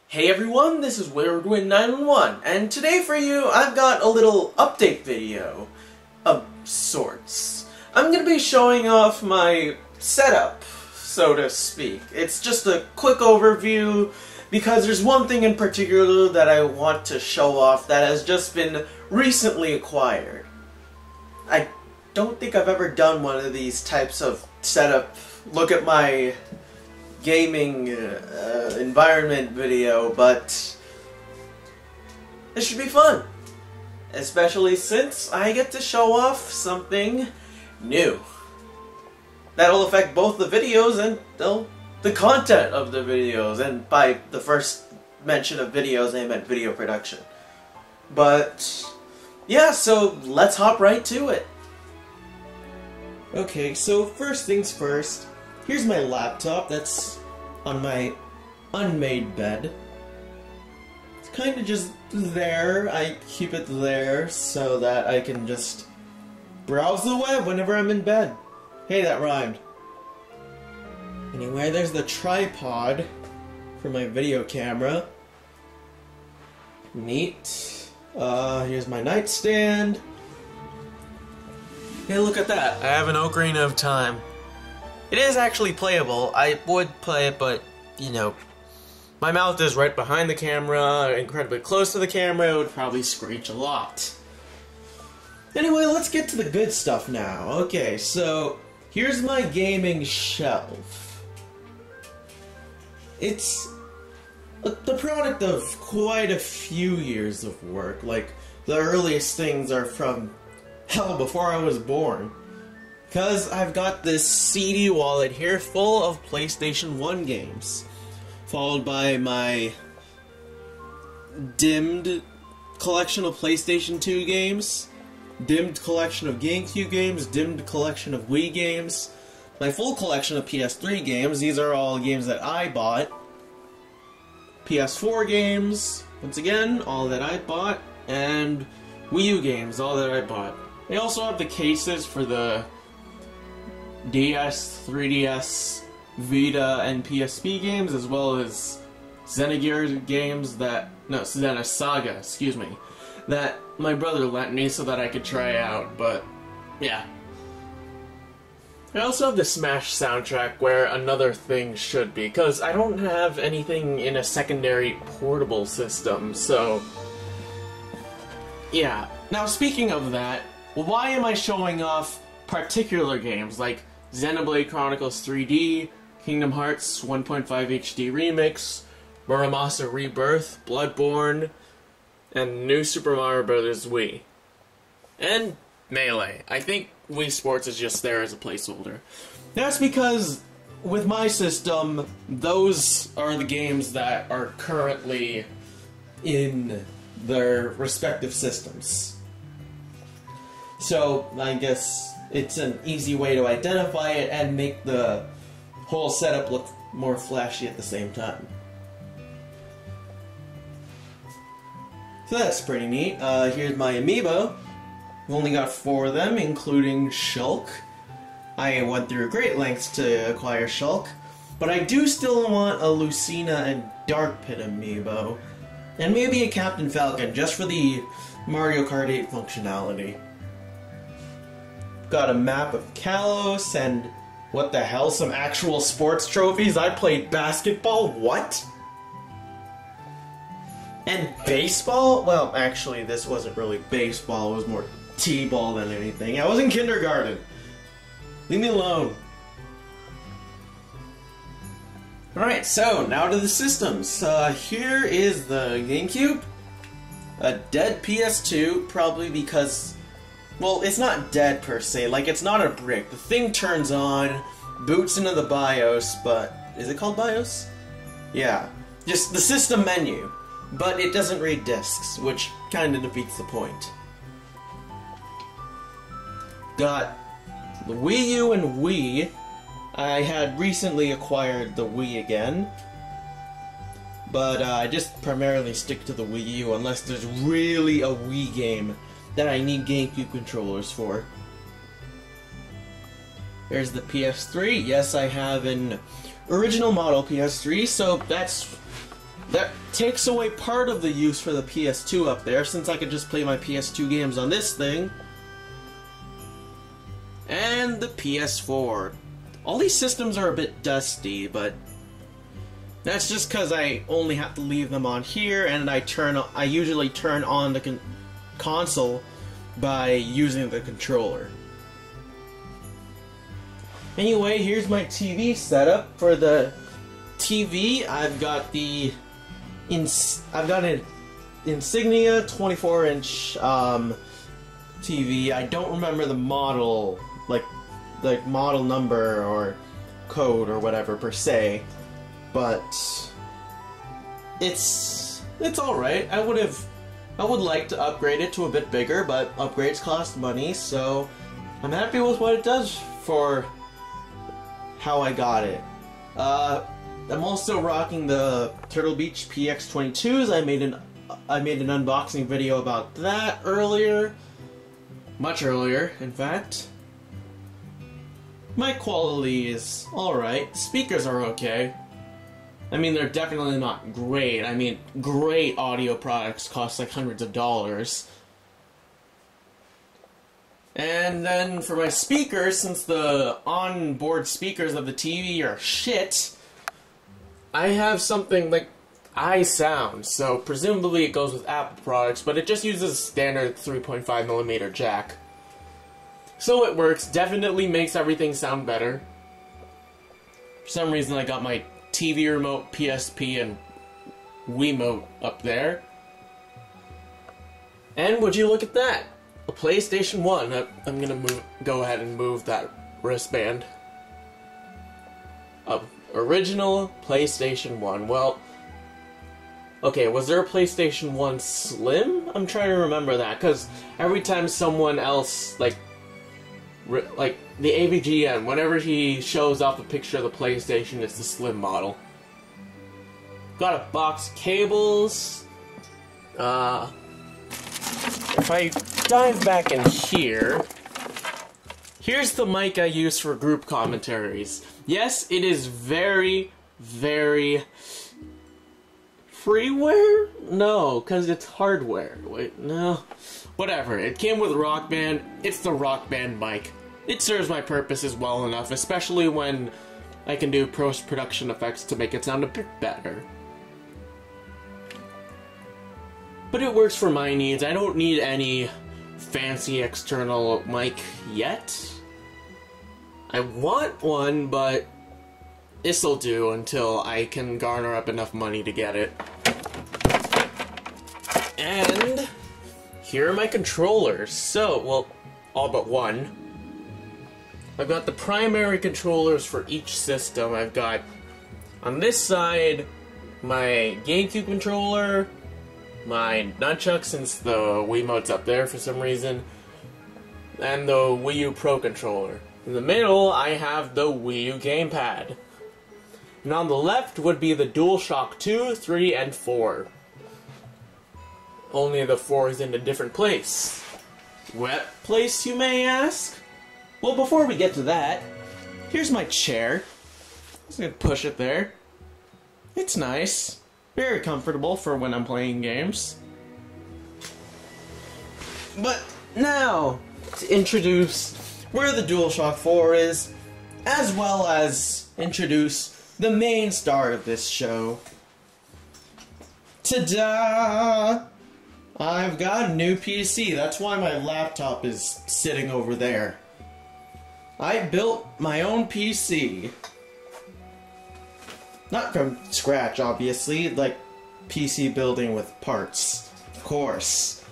Hey everyone, this is WeirdWin911, and today for you I've got a little update video of sorts. I'm going to be showing off my setup, so to speak. It's just a quick overview because there's one thing in particular that I want to show off that has just been recently acquired. I don't think I've ever done one of these types of setup, look at my gaming environment video, but it should be fun, especially since I get to show off something new that'll affect both the videos and the content of the videos, and by the first mention of videos I meant video production. But yeah, so let's hop right to it. Okay, so first things first, here's my laptop that's on my unmade bed. It's kind of just there. I keep it there so that I can just browse the web whenever I'm in bed. Hey, that rhymed. Anyway, there's the tripod for my video camera. Neat. Here's my nightstand. Hey, look at that. I have an Ocarina of Time. It is actually playable. I would play it, but, you know, my mouth is right behind the camera, incredibly close to the camera, it would probably screech a lot. Anyway, let's get to the good stuff now. Okay, so here's my gaming shelf. It's the product of quite a few years of work. Like, the earliest things are from, hell, before I was born. Because I've got this CD wallet here full of PlayStation 1 games, followed by my dimmed collection of PlayStation 2 games, dimmed collection of GameCube games, dimmed collection of Wii games, my full collection of PS3 games. These are all games that I bought. PS4 games, once again, all that I bought, and Wii U games, all that I bought. I also have the cases for the DS, 3DS, Vita, and PSP games, as well as Xenogears games that, no, Xenosaga, excuse me, that my brother lent me so that I could try out, but, yeah. I also have the Smash soundtrack, where another thing should be, because I don't have anything in a secondary portable system, so, yeah. Now, speaking of that, why am I showing off particular games, like Xenoblade Chronicles 3D, Kingdom Hearts 1.5 HD Remix, Muramasa Rebirth, Bloodborne, and New Super Mario Bros. Wii. And Melee. I think Wii Sports is just there as a placeholder. That's because, with my system, those are the games that are currently in their respective systems. So, I guess it's an easy way to identify it and make the whole setup look more flashy at the same time. So that's pretty neat. Here's my amiibo. I've only got 4 of them, including Shulk. I went through great lengths to acquire Shulk, but I do still want a Lucina and Dark Pit amiibo, and maybe a Captain Falcon, just for the Mario Kart 8 functionality. Got a map of Kalos, and what the hell, some actual sports trophies? I played basketball? What? And baseball? Well, actually, this wasn't really baseball, it was more t-ball than anything. I was in kindergarten. Leave me alone. Alright, so now to the systems. Here is the GameCube. A dead PS2, probably because, well, it's not dead per se, like it's not a brick. The thing turns on, boots into the BIOS, but is it called BIOS? Yeah, just the system menu, but it doesn't read discs, which kind of defeats the point. Got the Wii U and Wii. I had recently acquired the Wii again, but I just primarily stick to the Wii U unless there's really a Wii game that I need GameCube controllers for. There's the PS3. Yes, I have an original model PS3, so that's that takes away part of the use for the PS2 up there, since I could just play my PS2 games on this thing. And the PS4. All these systems are a bit dusty, but that's just because I only have to leave them on here, and I usually turn on the console by using the controller. Anyway, here's my TV setup. For the TV, I've got an Insignia 24-inch TV. I don't remember the model, like model number or code or whatever per se, but it's alright. I would like to upgrade it to a bit bigger, but upgrades cost money, so I'm happy with what it does for how I got it. I'm also rocking the Turtle Beach PX22s. I made an unboxing video about that earlier. Much earlier, in fact. My quality is alright. Speakers are okay. I mean, they're definitely not great. I mean, great audio products cost like hundreds of dollars. And then for my speakers, since the onboard speakers of the TV are shit, I have something like iSound, so presumably it goes with Apple products, but it just uses a standard 3.5mm jack. So it works, definitely makes everything sound better. For some reason I got my TV remote, PSP, and Wiimote up there. And would you look at that? A PlayStation 1. I'm gonna go ahead and move that wristband. Original PlayStation 1. Well, okay, was there a PlayStation 1 Slim? I'm trying to remember that, because every time someone else, like the AVGN, whenever he shows off a picture of the PlayStation, it's the Slim model. Got a box of cables. If I dive back in here, here's the mic I use for group commentaries. Yes, it is very, very freeware? No, because it's hardware. Wait, no. Whatever, it came with Rock Band. It's the Rock Band mic. It serves my purposes well enough, especially when I can do post-production effects to make it sound a bit better. But it works for my needs. I don't need any fancy external mic yet. I want one, but this'll do until I can garner up enough money to get it. And here are my controllers. So, well, all but one. I've got the primary controllers for each system. I've got, on this side, my GameCube controller, my nunchuck, since the Wiimote's up there for some reason, and the Wii U Pro controller. In the middle, I have the Wii U gamepad. And on the left would be the DualShock 2, 3, and 4. Only the 4 is in a different place. What place, you may ask? Well, before we get to that, here's my chair. I'm just gonna push it there. It's nice. Very comfortable for when I'm playing games. But now, to introduce where the DualShock 4 is, as well as introduce the main star of this show. Ta-da! I've got a new PC. That's why my laptop is sitting over there. I built my own PC. Not from scratch, obviously, like PC building with parts, of course.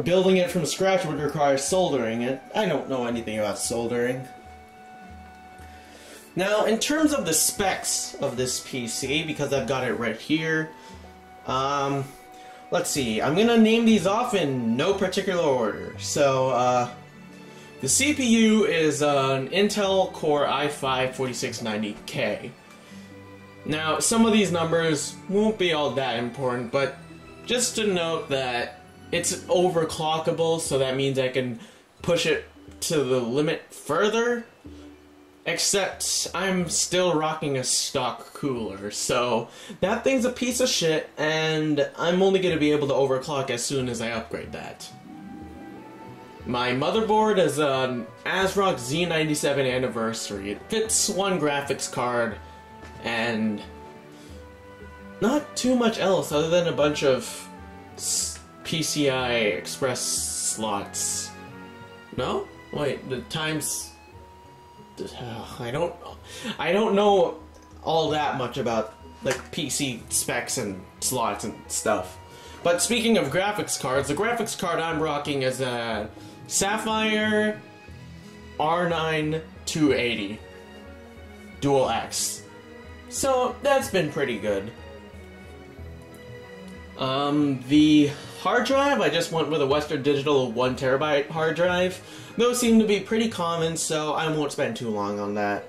Building it from scratch would require soldering it. I don't know anything about soldering. Now, in terms of the specs of this PC, because I've got it right here, let's see, I'm gonna name these off in no particular order. So, the CPU is an Intel Core i5-4690K. Now, some of these numbers won't be all that important, but just to note that it's overclockable, so that means I can push it to the limit further. Except I'm still rocking a stock cooler, so that thing's a piece of shit, and I'm only going to be able to overclock as soon as I upgrade that. My motherboard is an ASRock Z97 Anniversary. It fits one graphics card, and not too much else other than a bunch of PCI Express slots. No? Wait, the times... I don't know all that much about like PC specs and slots and stuff. But speaking of graphics cards, the graphics card I'm rocking is a Sapphire R9 280 Dual X. So that's been pretty good. The hard drive, I just went with a Western Digital 1 terabyte hard drive. Those seem to be pretty common, so I won't spend too long on that.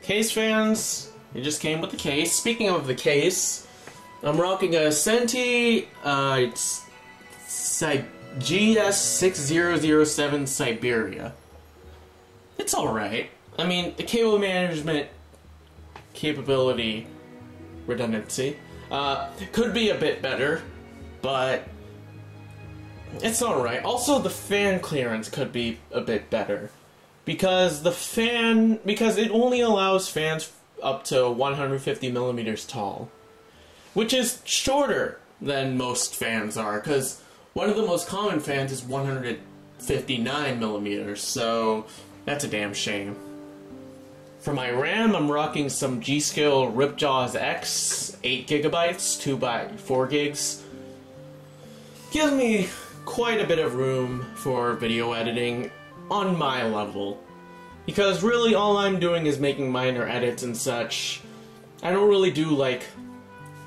Case fans, it just came with the case. Speaking of the case, I'm rocking a Senti, it's GS6007 Siberia. It's alright. I mean, the cable management capability, redundancy, could be a bit better, but it's alright. Also, the fan clearance could be a bit better. Because it only allows fans up to 150 millimeters tall. Which is shorter than most fans are, because one of the most common fans is 159 millimeters, so that's a damn shame. For my RAM, I'm rocking some G.Skill Ripjaws X, 8 gigabytes, 2x4 gigs. Gives me quite a bit of room for video editing on my level. Because really all I'm doing is making minor edits and such. I don't really do like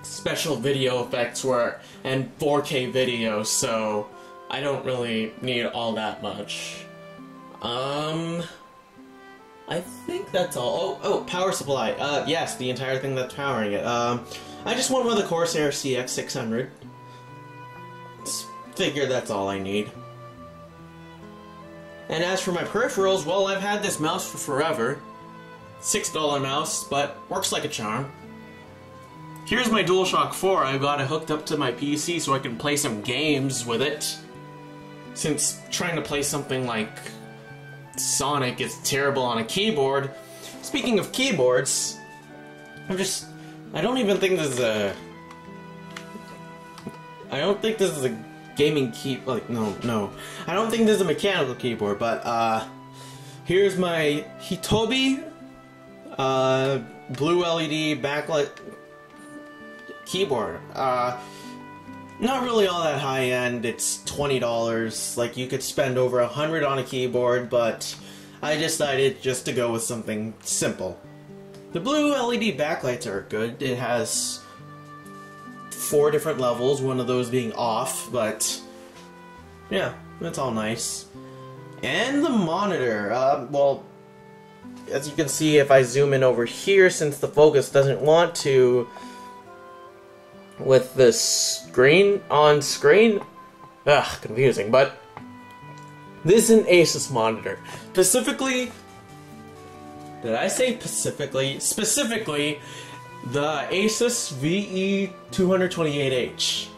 special video effects and 4K video, so I don't really need all that much. I think that's all. Oh, power supply. Yes, the entire thing that's powering it. I just went with a Corsair CX600. Figure that's all I need. And as for my peripherals, well, I've had this mouse for forever. $6 mouse, but works like a charm. Here's my DualShock 4. I got it hooked up to my PC so I can play some games with it. Since trying to play something like Sonic is terrible on a keyboard. Speaking of keyboards, I don't even think this is a... I don't think this is a gaming keyboard. No. I don't think this is a mechanical keyboard, but here's my Hitobi blue LED backlit keyboard. Not really all that high end. It's $20. Like, you could spend over $100 on a keyboard, but I decided just to go with something simple. The blue LED backlights are good. It has 4 different levels, one of those being off, but yeah, that's all nice. And the monitor, well, as you can see if I zoom in over here, since the focus doesn't want to with the screen on screen, confusing, but this is an Asus monitor. Specifically, did I say specifically? Specifically, the Asus VE228H.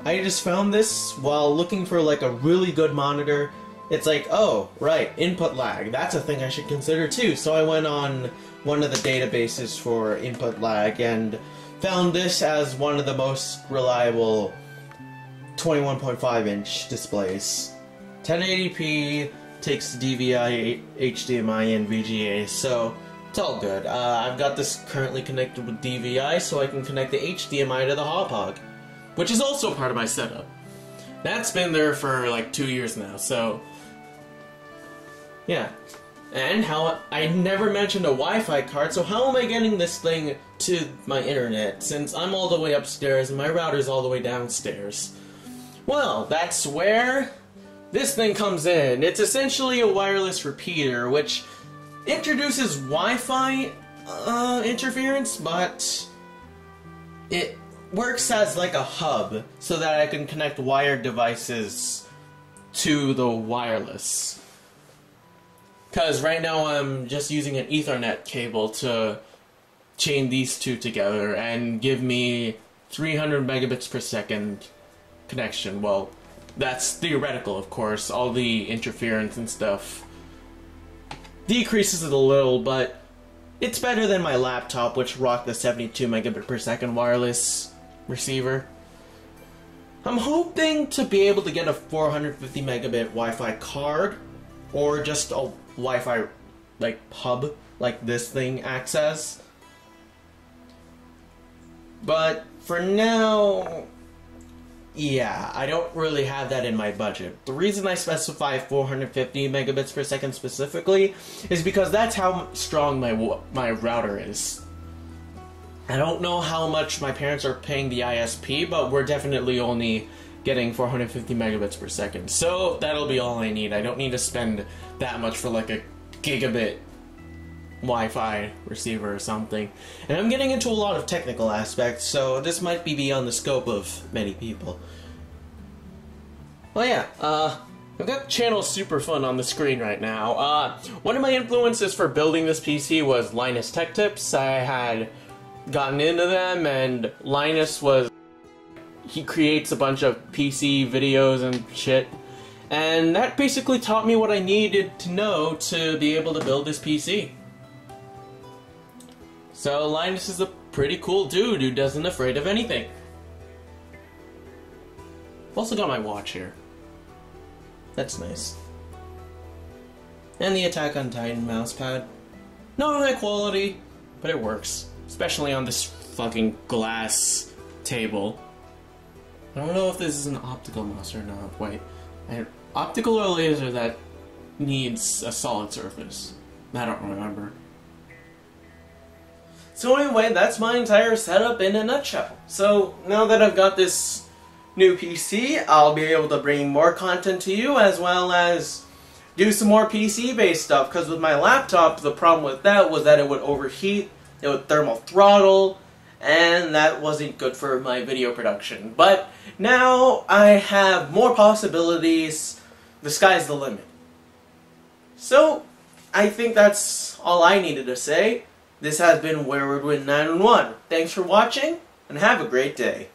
I just found this while looking for like a really good monitor. It's like, oh, right, input lag. That's a thing I should consider too. So I went on one of the databases for input lag and found this as one of the most reliable 21.5-inch displays. 1080p, takes DVI, HDMI, and VGA, so it's all good. I've got this currently connected with DVI, so I can connect the HDMI to the Hauppauge, which is also part of my setup. That's been there for like 2 years now, so yeah. And how I never mentioned a Wi-Fi card, so how am I getting this thing to my internet, since I'm all the way upstairs and my router's all the way downstairs? Well, that's where this thing comes in. It's essentially a wireless repeater, which introduces Wi-Fi interference, but it works as like a hub, so that I can connect wired devices to the wireless. Because right now I'm just using an Ethernet cable to chain these two together and give me 300 megabits per second connection. Well, that's theoretical, of course. All the interference and stuff decreases it a little, but it's better than my laptop, which rocked the 72 megabit per second wireless receiver. I'm hoping to be able to get a 450 megabit Wi-Fi card, or just a Wi-Fi like hub, like this thing acts as. But for now, yeah, I don't really have that in my budget. The reason I specify 450 megabits per second specifically is because that's how strong my router is. I don't know how much my parents are paying the ISP, but we're definitely only getting 450 megabits per second. So that'll be all I need. I don't need to spend that much for like a gigabit Wi-Fi receiver or something. And I'm getting into a lot of technical aspects, so this might be beyond the scope of many people. Well, yeah, I've got channel Super Fun on the screen right now. One of my influences for building this PC was Linus Tech Tips. I had gotten into them, and Linus he creates a bunch of PC videos and shit. And that basically taught me what I needed to know to be able to build this PC. So Linus is a pretty cool dude who doesn't afraid of anything. I've also got my watch here. That's nice. And the Attack on Titan mousepad. Not high quality, but it works. Especially on this fucking glass table. I don't know if this is an optical mouse or not. Wait. Optical or laser that needs a solid surface? I don't remember. So anyway, that's my entire setup in a nutshell. So now that I've got this new PC, I'll be able to bring more content to you, as well as do some more PC-based stuff, because with my laptop, the problem with that was that it would overheat, it would thermal throttle, and that wasn't good for my video production. But now I have more possibilities. The sky's the limit. So, I think that's all I needed to say. This has been Wayward Wind 911. Thanks for watching, and have a great day.